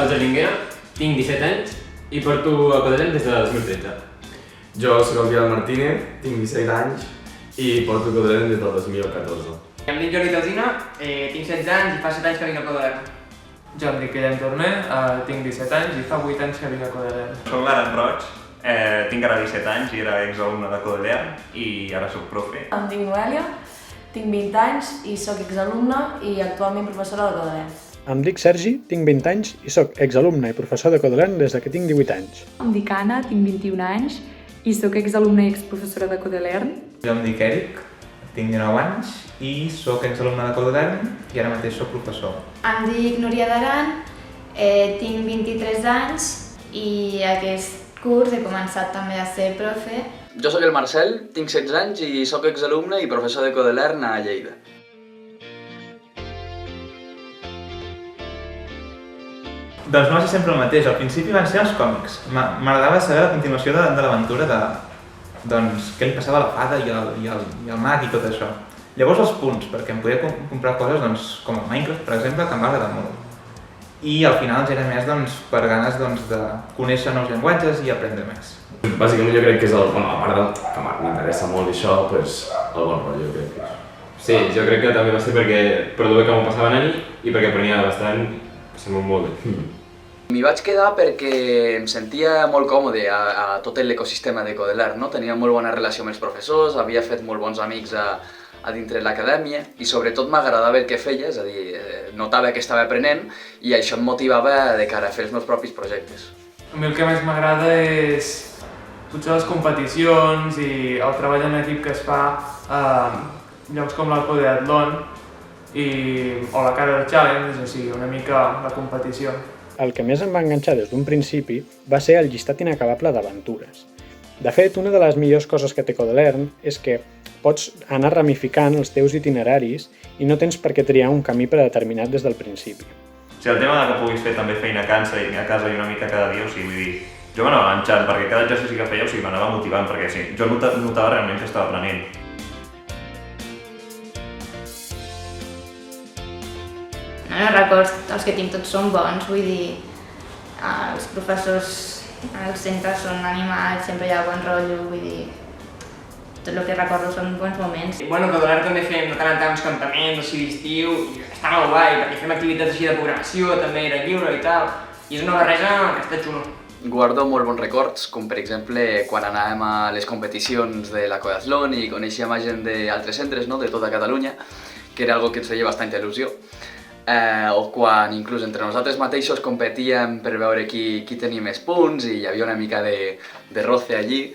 soc Jordi Linguera, tinc 17 anys i porto a Codelem des de 2013. Jo soc el Biel Martínez, tinc 17 anys i porto a Codelem des del 2014. Em dic Jordi Tausina, tinc 16 anys i fa 7 anys que vinc a Codelem. Jo em dic Guillem Torner, tinc 17 anys i fa 8 anys que vinc a Codelem. Soc l'Aran Roig, tinc ara 17 anys i era exalumne de Codelem i ara soc profe. Em dic Noelia, tinc 20 anys i soc exalumna i actualment professora de Codelem. Em dic Sergi, tinc 20 anys i soc exalumne i professor de Codelem des que tinc 18 anys. Em dic Anna, tinc 21 anys i soc exalumna i exprofessora de Codelem. Jo em dic Eric, tinc 19 anys i soc exalumne de Codelem i ara mateix soc professor. Em dic Núria d'Aran, tinc 23 anys i aquest curs he començat també a ser profe. Jo sóc el Marcel, tinc 16 anys i soc exalumne i professor de Codelem a Lleida. Doncs no va ser sempre el mateix, al principi van ser els còmics. M'agradava saber la continuació de l'aventura de què li passava a la fada i al mag i tot això. Llavors els punts, perquè em podia comprar coses com el Minecraft, per exemple, que em va agradar molt. I al final era més per ganes de conèixer nous llenguatges i aprendre més. Bàsicament jo crec que és a part que m'interessa molt això, el bon rotllo jo crec que és. Sí, jo crec que també va ser perquè per el bé que m'ho passava a ell i perquè aprenia bastant, passant-m'ho molt bé. M'hi vaig quedar perquè em sentia molt còmode a tot l'ecosistema de Codelem, no? Tenia molt bona relació amb els professors, havia fet molt bons amics a dintre l'acadèmia i sobretot m'agradava el que feia, és a dir, notava que estava aprenent i això em motivava de cara a fer els meus propis projectes. A mi el que més m'agrada és potser les competicions i el treball en equip que es fa a llocs com l'Arco de Atlon o la Cara del Challenge, o sigui, una mica la competició. El que més em va enganxar des d'un principi va ser el llistat inacabable d'aventures. De fet, una de les millors coses que té Codelem és que pots anar ramificant els teus itineraris i no tens per què triar un camí predeterminat des del principi. O sigui, el tema que puguis fer també feina a casa i una mica cada dia, o sigui, vull dir, jo m'anava enganxant perquè cada exercici que feia, o sigui, m'anava motivant perquè sí, jo notava realment que estava aprenent. Els records, els que tinc tots són bons, vull dir, els professors als centres són animats, sempre hi ha bon rotllo, vull dir, tot el que recordo són bons moments. Bueno, a Codelem també fem de tant en tant uns campaments així d'estiu i està molt guai perquè fem activitats així de programació, també era lliure i tal, i és una barreja que està xulo. Guardo molt bons records, com per exemple quan anàvem a les competicions de la Codelem i coneixíem gent d'altres centres, no?, de tota Catalunya, que era algo que ens feia bastanta il·lusió. O quan inclús entre nosaltres mateixos competíem per veure qui tenia més punts i hi havia una mica de roce allí,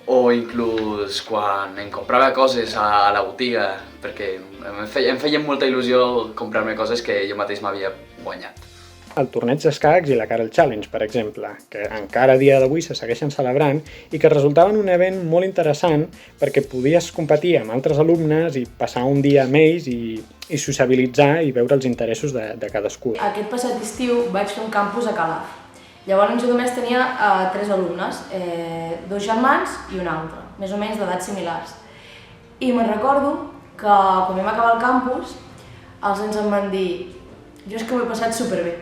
o inclús quan em comprava coses a la botiga, perquè em feien molta il·lusió comprar-me coses que jo mateix m'havia guanyat. El torneig d'escacs i la Cara del Challenge, per exemple, que encara a dia d'avui se segueixen celebrant i que resultaven un event molt interessant perquè podies competir amb altres alumnes i passar un dia amb ells i sociabilitzar i veure els interessos de cadascú. Aquest passat estiu vaig fer un campus a Calaf. Llavors jo només tenia 3 alumnes, 2 germans i un altre, més o menys d'edats similars. I me'n recordo que quan vam acabar el campus, els nens em van dir jo és que ho he passat superbé,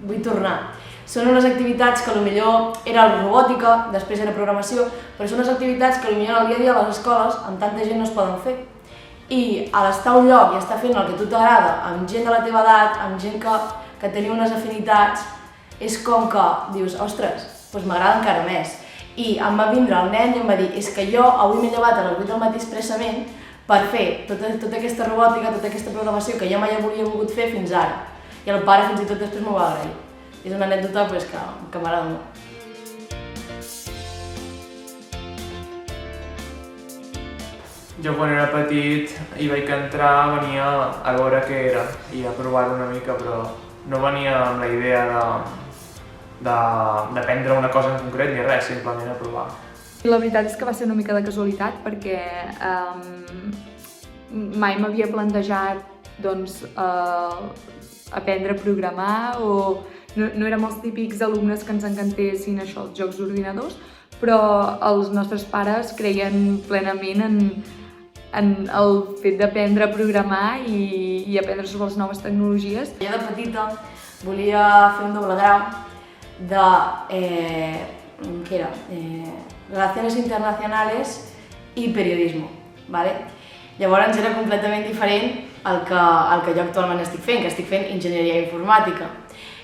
vull tornar. Són unes activitats que potser era robòtica, després era programació, però són unes activitats que potser al dia a dia a les escoles amb tanta gent no es poden fer. I a l'estar a un lloc i estar fent el que a tu t'agrada, amb gent de la teva edat, amb gent que tenia unes afinitats, és com que dius, ostres, doncs m'agrada encara més. I em va vindre el nen i em va dir, és que jo avui m'he llevat a les 8 del matí expressament per fer tota aquesta robòtica, tota aquesta programació que jo mai havia volgut fer fins ara. I el pare fins i tot després m'ho va agrair. És una anècdota que m'agrada molt. Jo quan era petit i vaig entrar venia a veure què era i a provar-ho una mica, però no venia amb la idea d'aprendre una cosa en concret ni res, simplement a provar. La veritat és que va ser una mica de casualitat perquè mai m'havia plantejat aprendre a programar o no érem els típics alumnes que ens encantessin això, els jocs d'ordinadors, però els nostres pares creien plenament en el fet d'aprendre a programar i aprendre sobre les noves tecnologies. Jo de petita volia fer un doble grau de ¿qué era? Relaciones internacionales i periodismo, ¿vale? Llavors era completament diferent al que jo actualment estic fent, que estic fent enginyeria informàtica.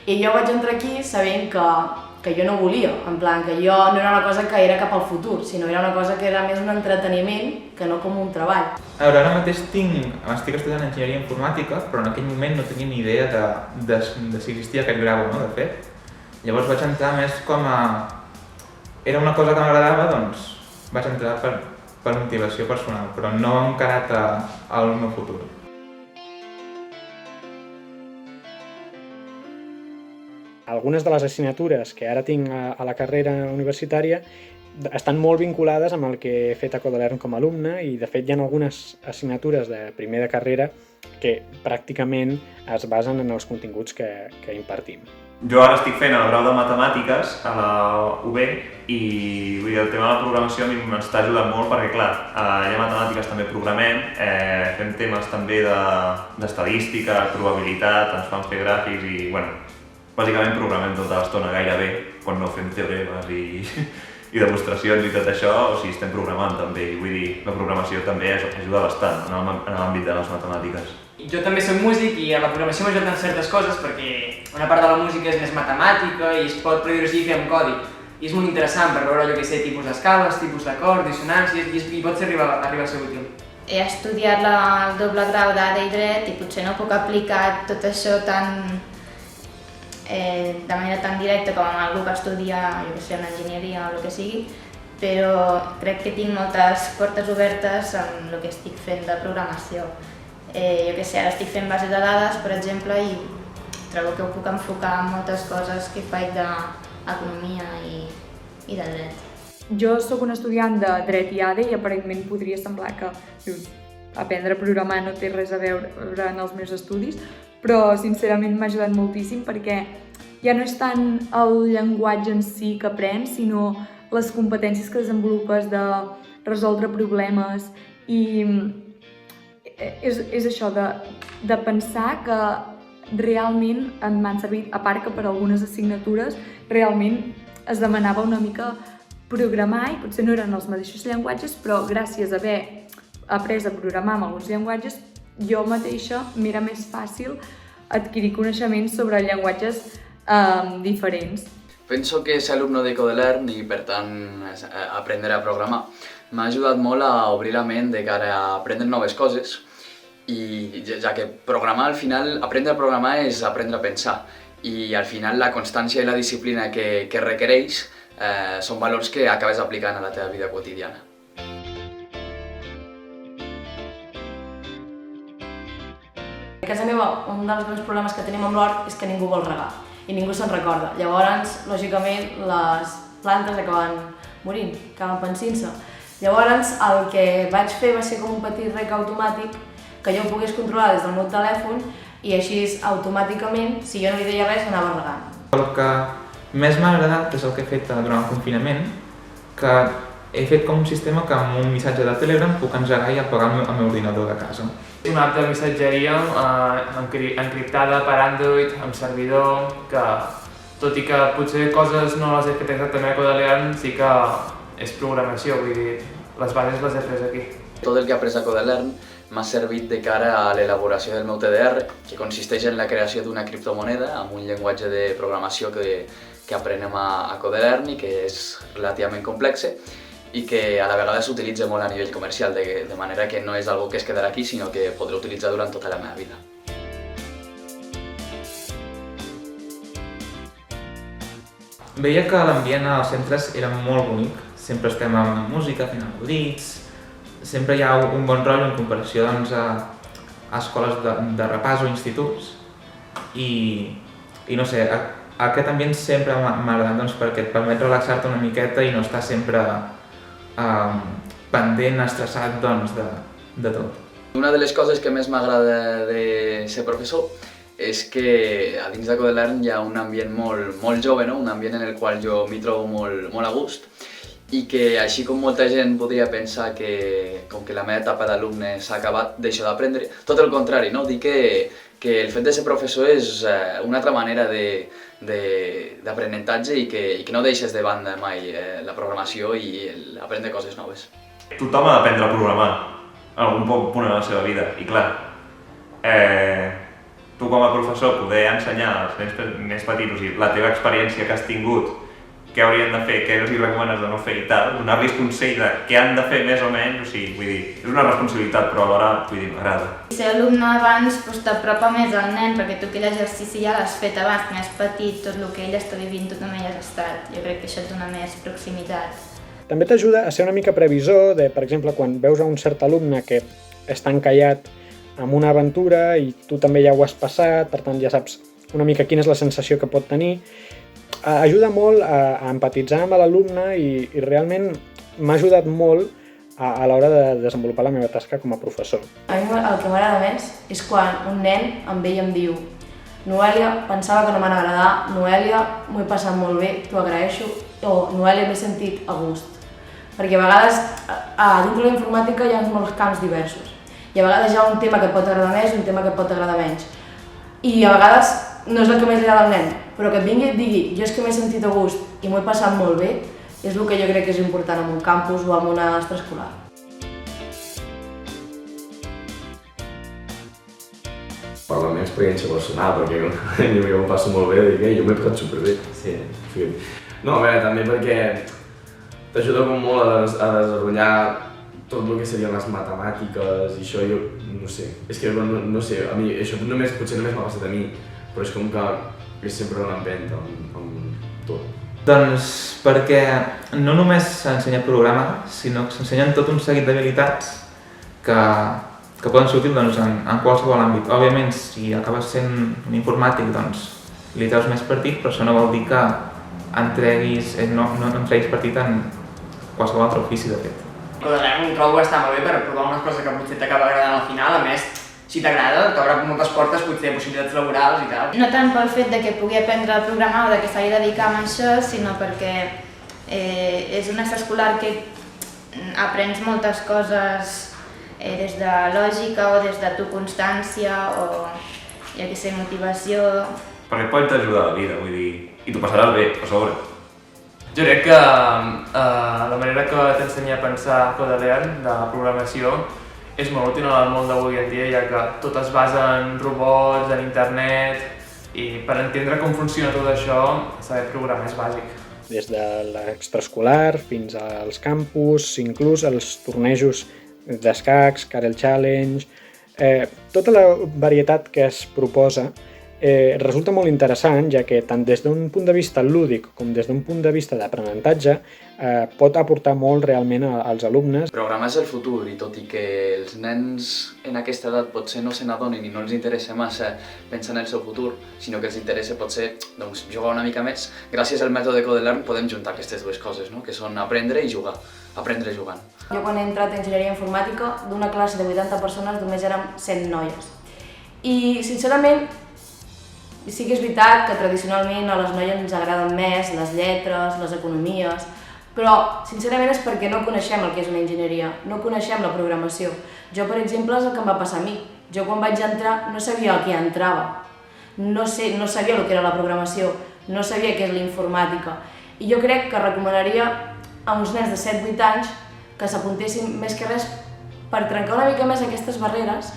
I jo vaig entrar aquí sabent que jo no volia, en plan que jo no era una cosa que era cap al futur, sinó era una cosa que era més un entreteniment que no com un treball. A veure, ara mateix estic estudiant enginyeria informàtica, però en aquell moment no tenia ni idea de si existia aquest grau, no, de fet. Llavors vaig entrar més com a... Era una cosa que m'agradava, doncs vaig entrar per motivació personal, però no encarat al meu futur. Algunes de les assignatures que ara tinc a la carrera universitària estan molt vinculades amb el que he fet a Codelern com a alumne i de fet hi ha algunes assignatures de primer de carrera que pràcticament es basen en els continguts que impartim. Jo ara estic fent el grau de Matemàtiques a la UB i vull dir, el tema de la programació a mi m'està ajudant molt perquè, clar, allà a Matemàtiques també programem, fem temes també d'estadística, probabilitat, ens fan fer gràfics i, bueno, bàsicament programem tota l'estona gairebé quan no fem teoremes i demostracions i tot això, o sigui, estem programant també i vull dir, la programació també ajuda bastant en l'àmbit de les matemàtiques. Jo també soc músic i a la programació m'ajuda en certes coses perquè una part de la música és més matemàtica i es pot produir fer amb codi. I és molt interessant per veure, jo què sé, tipus d'escales, tipus d'acords, dissonàncies, i pot arribar a ser útil. He estudiat el doble grau d'ADE i dret i potser no puc aplicar tot això de manera tan directa com amb algú que estudia, jo què sé, una enginyeria o el que sigui, però crec que tinc moltes portes obertes en el que estic fent de programació. Jo què sé, ara estic fent bases de dades, per exemple, i trobo que ho puc enfocar en moltes coses que faig d'economia i de dret. Jo sóc un estudiant de dret i ADE i aparentment podria semblar que aprendre a programar no té res a veure en els meus estudis, però sincerament m'ha ajudat moltíssim perquè ja no és tant el llenguatge en si que aprens, sinó les competències que desenvolupes de resoldre problemes i és això de pensar que realment m'han servit, a part que per algunes assignatures realment es demanava una mica programar i potser no eren els mateixos llenguatges, però gràcies a haver après a programar amb alguns llenguatges, jo mateixa m'era més fàcil adquirir coneixements sobre llenguatges diferents. Penso que ser alumne de Codelern i, per tant, aprendre a programar m'ha ajudat molt a obrir la ment de cara a aprendre noves coses i ja que programar, al final, aprendre a programar és aprendre a pensar i al final la constància i la disciplina que requereix són valors que acabes aplicant a la teva vida quotidiana. A casa meva, un dels grans problemes que tenim amb l'hort és que ningú vol regar i ningú se'n recorda. Llavors, lògicament, les plantes acaben morint, acaben pensint-se. Llavors, el que vaig fer va ser com un petit rec automàtic que jo pogués controlar des del meu telèfon i així automàticament, si jo no li deia res, anava regant. El que més m'ha agradat és el que he fet durant el confinament, que he fet com un sistema que amb un missatge de Telegram puc engegar i apagar el meu ordinador de casa. És una app de missatgeria encriptada per Android, amb servidor, que tot i que potser coses no les he fet exactament a Codelern, sí que és programació, vull dir, les bases les he pres aquí. Tot el que he après a Codelern m'ha servit de cara a l'elaboració del meu TDR, que consisteix en la creació d'una criptomoneda amb un llenguatge de programació que aprenem a Codelern i que és relativament complex i que a la vegada s'utilitza molt a nivell comercial, de manera que no és algo que es quedarà aquí, sinó que podré utilitzar durant tota la meva vida. Veia que l'ambient als centres era molt bonic, sempre estem amb música, fent acudits, sempre hi ha un bon rotllo en comparació doncs, a escoles de repàs o instituts i no sé, aquest ambient sempre m'ha agradat doncs, perquè et permet relaxar-te una miqueta i no estar sempre pendent, estressat doncs, de tot. Una de les coses que més m'agrada de ser professor és que a dins de Codelern hi ha un ambient molt jove, no? Un ambient en el qual jo m'hi trobo molt a gust i que així com molta gent podria pensar que com que la meva etapa d'alumne s'ha acabat, deixo d'aprendre, tot el contrari, no? Dir que el fet de ser professor és una altra manera de d'aprenentatge i que no deixes de banda mai la programació i aprendre coses noves. Tothom ha d'aprendre a programar en algun punt de la seva vida i clar, tu com a professor poder ensenyar als nens més petits, o sigui, la teva experiència que has tingut, què haurien de fer, què els recomanes de no fer i tal, donar-los consell de què han de fer més o menys, o sigui, vull dir, és una responsabilitat però alhora, vull dir, m'agrada. Ser alumne abans t'apropa més al nen perquè tu aquell exercici ja l'has fet abans, que és petit, tot el que ell està vivint tu també hi has estat. Jo crec que això et dona més proximitat. També t'ajuda a ser una mica previsor de, per exemple, quan veus a un cert alumne que està encallat amb una aventura i tu també ja ho has passat, per tant ja saps una mica quina és la sensació que pot tenir. Ajuda molt a empatitzar amb l'alumne i realment m'ha ajudat molt a l'hora de desenvolupar la meva tasca com a professor. A mi el que m'agrada més és quan un nen em ve i em diu Noèlia, pensava que no m'han agradat, Noèlia, m'ho he passat molt bé, t'ho agraeixo, o Noèlia, m'he sentit a gust. Perquè a vegades, dintre de la informàtica hi ha molts camps diversos. I a vegades hi ha un tema que pot agradar més i un tema que pot agradar menys. I a vegades no és el que més li agrada al nen, però que et vingui i et digui jo és que m'he sentit a gust i m'ho he passat molt bé, és el que jo crec que és important en un campus o en una extraescolar. Per la meva experiència personal, perquè jo m'ho passo molt bé, dic, jo m'he passat superbé. Sí. No, a veure, també perquè t'ajuda molt a desenvolupar tot el que serien les matemàtiques i això, jo no sé, és que no sé, a mi això potser només m'ha passat a mi, però és com que és sempre una empenta amb tot. Doncs perquè no només s'ensenya a programar, sinó que s'ensenyen tot un seguit d'habilitats que poden ser útils doncs, en qualsevol àmbit. Òbviament, si acabes sent un informàtic, doncs li treus més partit, però això no vol dir que no treguis partit en qualsevol altre ofici, de fet. Codelern trobo que està molt bé per provar unes coses que potser t'acaba agradant al final, a més, si t'agrada, t'obre moltes portes, potser possibilitats laborals i tal. No tant pel fet de que pugui aprendre a programar o de que s'hagi de dedicar a això, sinó perquè és un extraescolar que aprens moltes coses des de lògica o des de tu constància o, ja que sé, motivació. Perquè pot t'ajudar a la vida, vull dir, i t'ho passaràs bé, a sobre. Jo crec que la manera que t'ensenya a pensar Codelern de la programació és molt útil en el món d'avui en dia, ja que tot es basa en robots, en internet i per entendre com funciona tot això, saber programar és bàsic. Des de l'extraescolar fins als campus, inclús els tornejos d'escacs, Carel Challenge, tota la varietat que es proposa resulta molt interessant, ja que tant des d'un punt de vista lúdic com des d'un punt de vista d'aprenentatge pot aportar molt realment als alumnes. Programar és el futur i tot i que els nens en aquesta edat potser no se n'adonin i no els interessa massa pensar en el seu futur, sinó que els interessa potser jugar una mica més, gràcies al mètode Codelern podem juntar aquestes dues coses, no? Que són aprendre i jugar, aprendre jugant. Jo quan he entrat a enginyeria informàtica, d'una classe de 80 persones només érem 100 noies. I sincerament, sí que és veritat que tradicionalment a les noies ens agraden més les lletres, les economies, però sincerament és perquè no coneixem el que és una enginyeria, no coneixem la programació. Jo, per exemple, és el que em va passar a mi. Jo quan vaig entrar no sabia el que entrava, no sabia el que era la programació, no sabia què és la informàtica. I jo crec que recomanaria a uns nens de 7-8 anys que s'apuntessin més que res per trencar una mica més aquestes barreres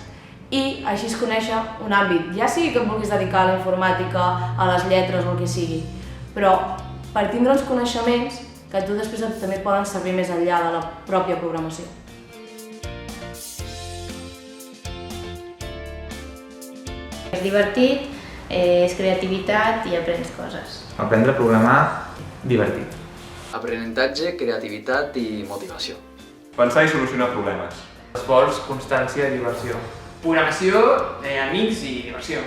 i així es conèixer un àmbit, ja sigui que et vulguis dedicar a la informàtica, a les lletres o el que sigui, però per tindre uns coneixements que a tu després també poden servir més enllà de la pròpia programació. És divertit, és creativitat i aprens coses. Aprendre a programar, divertit. Aprenentatge, creativitat i motivació. Pensar i solucionar problemes. Esforç, constància i diversió. Programació, amics i diversió.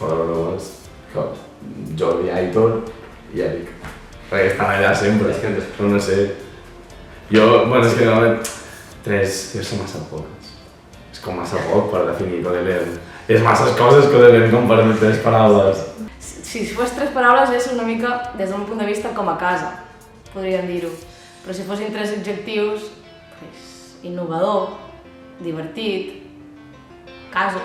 Bromes, Jordi, Aitor i Eric. Perquè estan allà sempre, és que no sé. Jo, és que normalment 3 són massa poques. És com massa poc per definir Codelern. És masses coses Codelern com per 3 paraules. Si fos 3 paraules és una mica des d'un punt de vista com a casa, podríem dir-ho. Però si fossin 3 adjectius, innovador, divertit, caso.